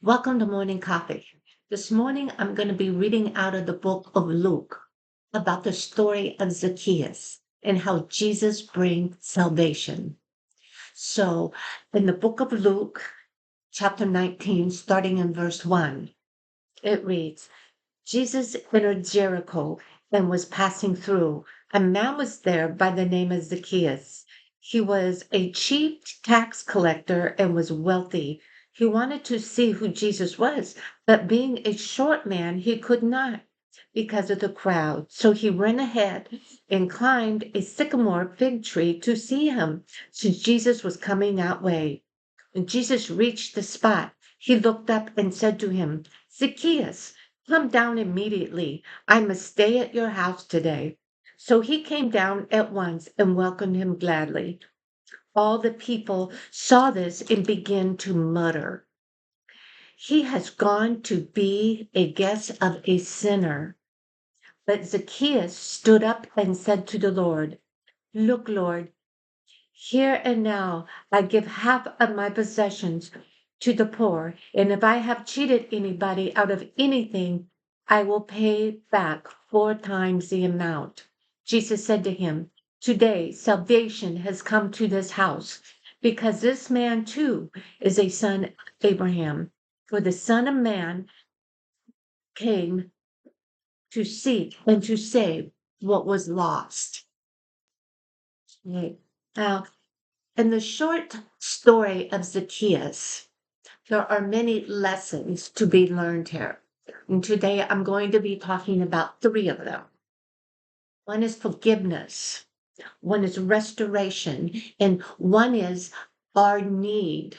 Welcome to Morning Coffee. This morning, I'm going to be reading out of the book of Luke about the story of Zacchaeus and how Jesus brings salvation. So, in the book of Luke, chapter 19, starting in verse 1, it reads, Jesus entered Jericho and was passing through. A man was there by the name of Zacchaeus. He was a chief tax collector and was wealthy. He wanted to see who Jesus was, but being a short man, he could not because of the crowd. So he ran ahead and climbed a sycamore fig tree to see him, since Jesus was coming that way. When Jesus reached the spot, he looked up and said to him, Zacchaeus, come down immediately. I must stay at your house today. So he came down at once and welcomed him gladly. All the people saw this and began to mutter, he has gone to be a guest of a sinner. But Zacchaeus stood up and said to the Lord, Look, Lord, here and now I give half of my possessions to the poor, and if I have cheated anybody out of anything, I will pay back four times the amount. Jesus said to him, Today salvation has come to this house, because this man too is a son of Abraham. For the Son of Man came to seek and to save what was lost. Okay. Now, in the short story of Zacchaeus, there are many lessons to be learned here. And today I'm going to be talking about three of them. One is forgiveness, one is restoration, and one is our need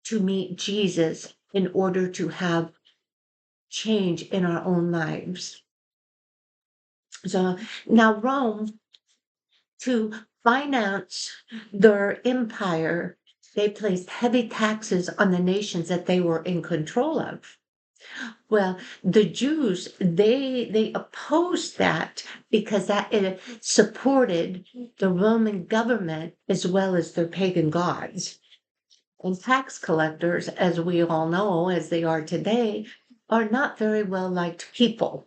to meet Jesus in order to have change in our own lives. So now, Rome, to finance their empire, they placed heavy taxes on the nations that they were in control of. Well, the Jews, they opposed that because that it supported the Roman government as well as their pagan gods. And tax collectors, as we all know, as they are today, are not very well liked people.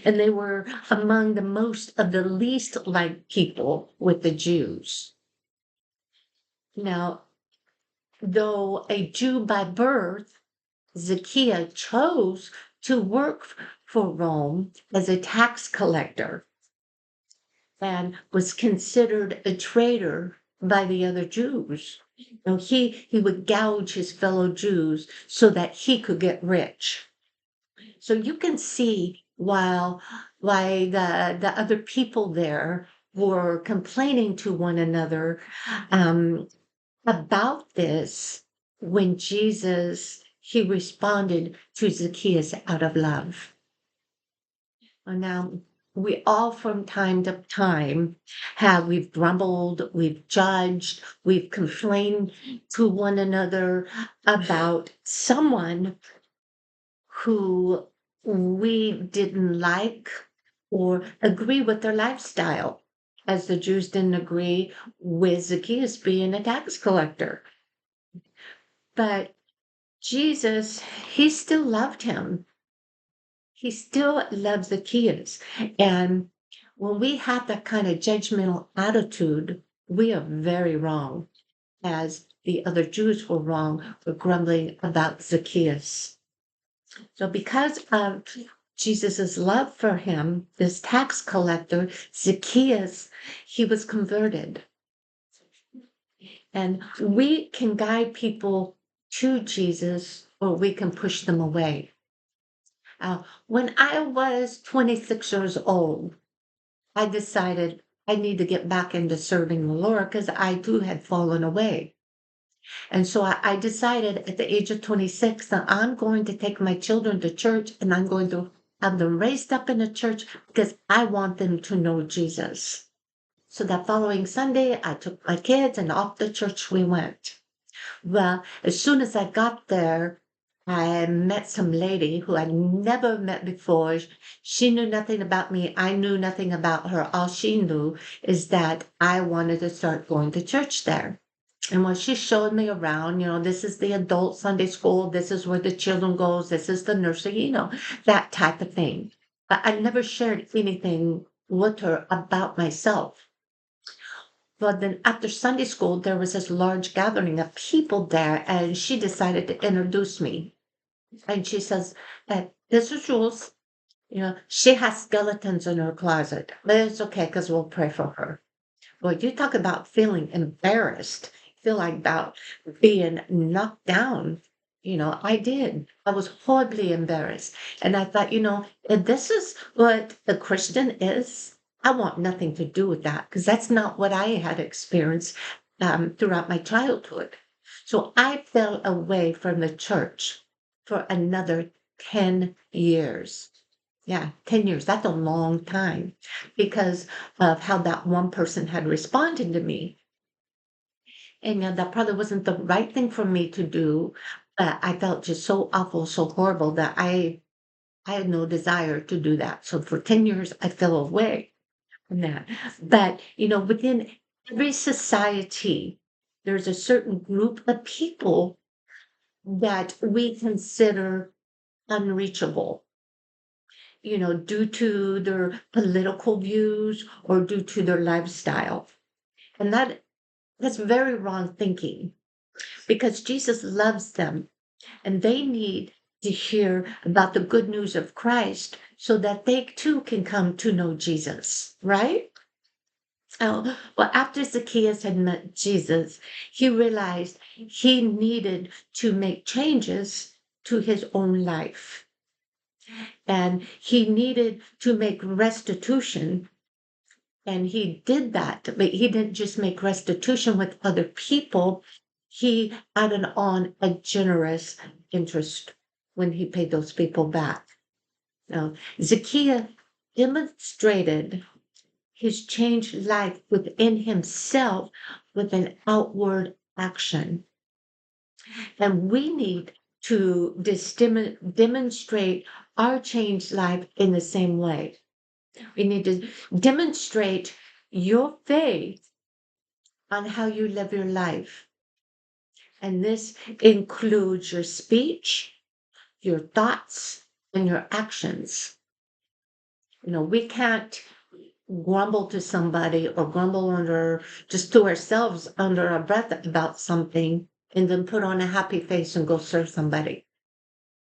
And they were among the most of the least liked people with the Jews. Now, though a Jew by birth, Zacchaeus chose to work for Rome as a tax collector and was considered a traitor by the other Jews. You know, he would gouge his fellow Jews so that he could get rich. So you can see why the other people there were complaining to one another about this when Jesus he responded to Zacchaeus out of love. Now we all from time to time we've grumbled, we've judged, we've complained to one another about someone who we didn't like or agree with their lifestyle, as the Jews didn't agree with Zacchaeus being a tax collector. But Jesus, he still loved him. He still loves Zacchaeus. And when we have that kind of judgmental attitude, we are very wrong, as the other Jews were wrong for grumbling about Zacchaeus. So because of Jesus's love for him, this tax collector, Zacchaeus, he was converted. And we can guide people to Jesus or we can push them away. When I was 26 years old, I decided I need to get back into serving the Lord because I too had fallen away. And so I decided at the age of 26 that I'm going to take my children to church and I'm going to have them raised up in the church because I want them to know Jesus. So that following Sunday, I took my kids and off to church we went. Well, as soon as I got there, I met some lady who I'd never met before. She knew nothing about me. I knew nothing about her. All she knew is that I wanted to start going to church there. And when she showed me around, this is the adult Sunday school, this is where the children goes, this is the nursery, that type of thing. But I never shared anything with her about myself. But then after Sunday school, there was this large gathering of people there, and she decided to introduce me. And she says, this is Jewelz. She has skeletons in her closet, but it's okay because we'll pray for her. Well, you talk about feeling embarrassed, feel like about being knocked down. I did. I was horribly embarrassed. And I thought, if this is what a Christian is, I want nothing to do with that because that's not what I had experienced throughout my childhood. So I fell away from the church for another 10 years. Yeah, 10 years. That's a long time because of how that one person had responded to me. And that probably wasn't the right thing for me to do. But I felt just so awful, so horrible that I had no desire to do that. So for 10 years, I fell away from that. But, within every society, there's a certain group of people that we consider unreachable, due to their political views or due to their lifestyle. And that's very wrong thinking because Jesus loves them and they need to hear about the good news of Christ so that they too can come to know Jesus, right? Oh, well, after Zacchaeus had met Jesus, he realized he needed to make changes to his own life. And he needed to make restitution. And he did that, but he didn't just make restitution with other people. He added on a generous interest when he paid those people back. Now, Zacchaeus demonstrated his changed life within himself with an outward action. And we need to demonstrate our changed life in the same way. We need to demonstrate your faith on how you live your life. And this includes your speech, your thoughts, and your actions. We can't grumble to somebody or grumble under just to ourselves under our breath about something and then put on a happy face and go serve somebody.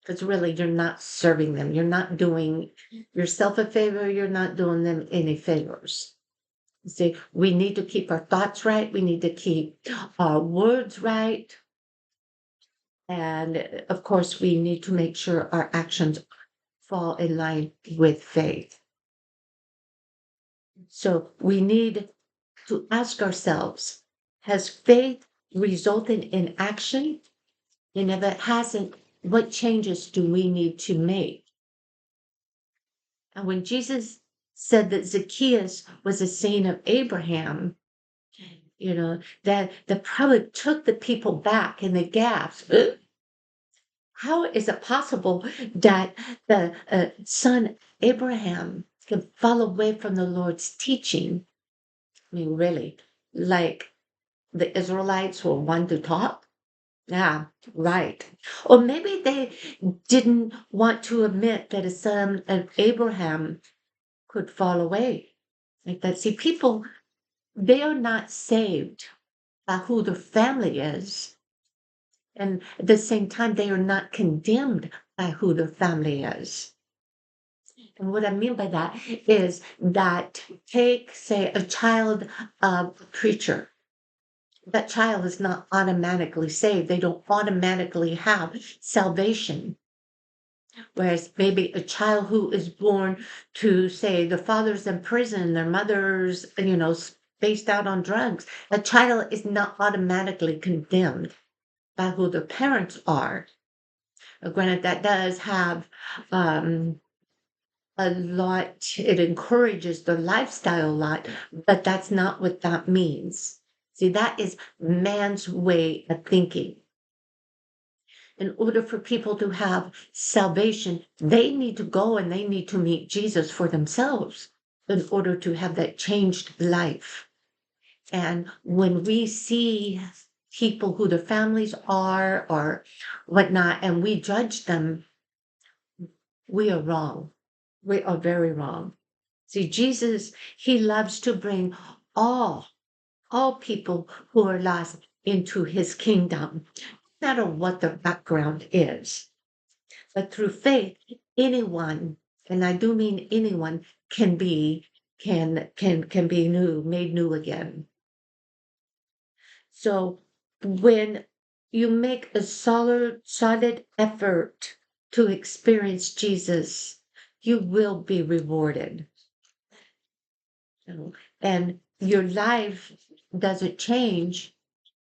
Because really, you're not serving them. You're not doing yourself a favor. You're not doing them any favors. See, we need to keep our thoughts right. We need to keep our words right. And of course, we need to make sure our actions fall in line with faith. So we need to ask ourselves, has faith resulted in action? And if it hasn't, what changes do we need to make? And when Jesus said that Zacchaeus was a son of Abraham, that probably took the people back and they gasped. How is it possible that the son Abraham can fall away from the Lord's teaching? I mean, really, like the Israelites were one to talk? Yeah, right. Or maybe they didn't want to admit that a son of Abraham could fall away like that. See, people, they are not saved by who their family is. And at the same time, they are not condemned by who their family is. And what I mean by that is that take, say, a child of a preacher. That child is not automatically saved. They don't automatically have salvation. Whereas maybe a child who is born to, say, the father's in prison, their mother's, spaced out on drugs, a child is not automatically condemned by who their parents are. Granted, that does have a lot, it encourages their lifestyle a lot, but that's not what that means. See, that is man's way of thinking. In order for people to have salvation, they need to go and they need to meet Jesus for themselves in order to have that changed life. And when we see people who their families are or whatnot, and we judge them, we are wrong. We are very wrong. See, Jesus, he loves to bring all, all people who are lost into his kingdom, no matter what their background is. But through faith, anyone, and I do mean anyone, can be new, made new again. So when you make a solid effort to experience Jesus, you will be rewarded. You know, and your life doesn't change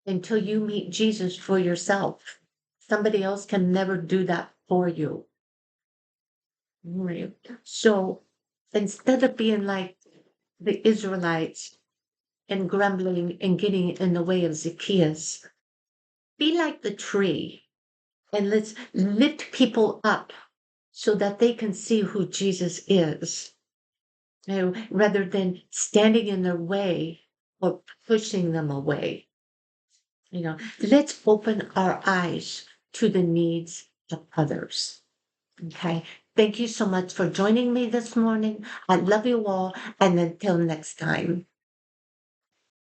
until you meet Jesus for yourself. Somebody else can never do that for you. Right. So instead of being like the Israelites and grumbling and getting in the way of Zacchaeus, be like the tree and let's lift people up so that they can see who Jesus is, rather than standing in their way or pushing them away. Let's open our eyes to the needs of others. Okay. Thank you so much for joining me this morning. I love you all. And until next time.